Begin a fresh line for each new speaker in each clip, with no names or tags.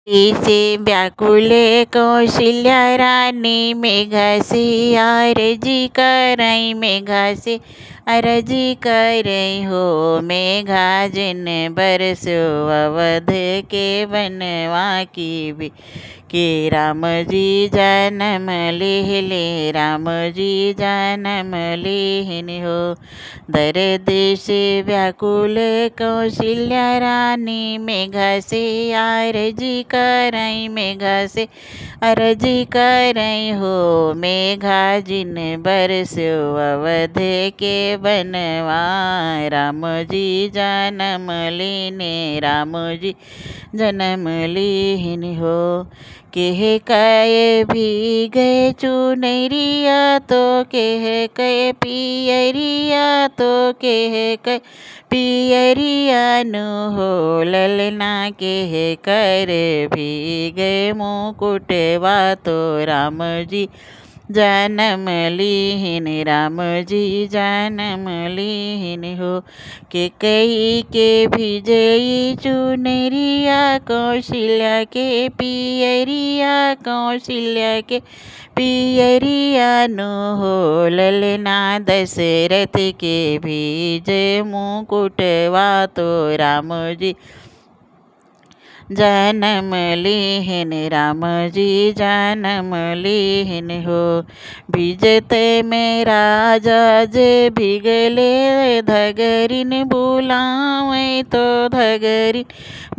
ऐसे व्याकुल कौशल्या रानी मेघा से आरजी करई मेघा से अरजी करई हो मेघा जिन बरसो अवध के बनवा की भी के राम जी जन्म ले राम जी जन्म लेहन हो। दर्द से व्याकुल कौशल्या रानी मेघा से आरजी करई मेघा से अरजी करई हो मेघा जिन बरसो अवध के बनवा राम जी जन्म लेने राम जी जन्म लेहन हो। केह कय भी गए चुनरिया तो केह कय पियरिया तो केह कय पियरिया नु हो ललना केह कर भी गए मुकुटवा तो राम जी जन्म लेहन राम जी जन्म लेहन हो। के कई के भिजई चुनरिया कौशल्या के पियरिया कौशल्या के पियरिया नु हो ललना दशरथ के भीज मुकुटवा तो राम जी जन्म लेहन राम जी जन्म लेहन हो। भिजत में राजा जे भिगले धगरिन बुलावे तो धगरिन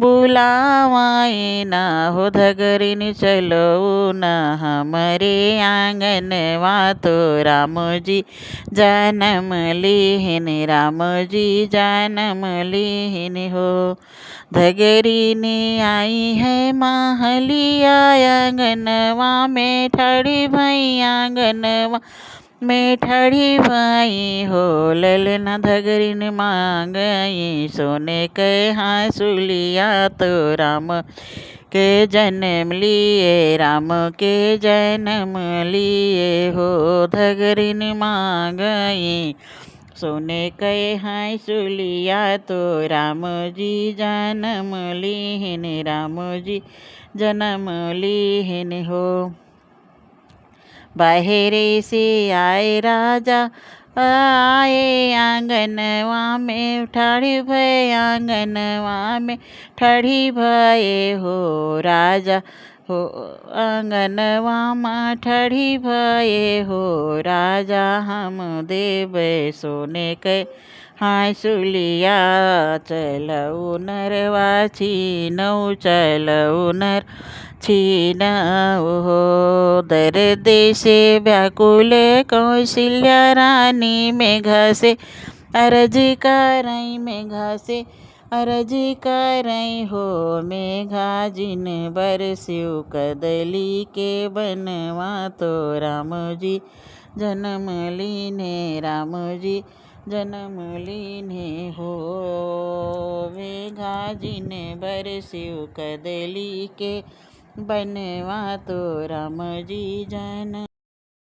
बुलावाए ना हो धगरिन चलो ना हमारे आंगनवा तो राम जी जन्म लेहन राम जी जन्म लेहन हो। धगरिनी आई है महलिया आंगनवा में ठड़ी भई आंगनवा में ठड़ी भई हो ललना धगरिन मांगई सोने के हासुलिया तो राम के जन्म लिए राम के जन्म लिए हो धगरिन मांगई सोने कहे हाय सुलिया तो राम जी जन्म लेहन राम जी जन्म लेहन हो। बाहरे से आए राजा आए आंगनवा में ठाड़ी भय आंगनवा में ठाड़ी भये हो राजा हो आंगनवा माँ ठड़ी भये हो राजा हम देव सोने के हाय सुलिया चलऊ नरवा छीनऊ चलऊ नर छीनऊ हो। दर्द से व्याकुल कौशल्या रानी मेघा से अरजी करई मेघा से अरजी करई हो मेघा जिन बरस्यु कदली के बनवा तो राम जी जन्म लीने राम जी जन्म लीने हो। मेघा जिन बरस्यु कदली के बनवा तो राम जी जन्म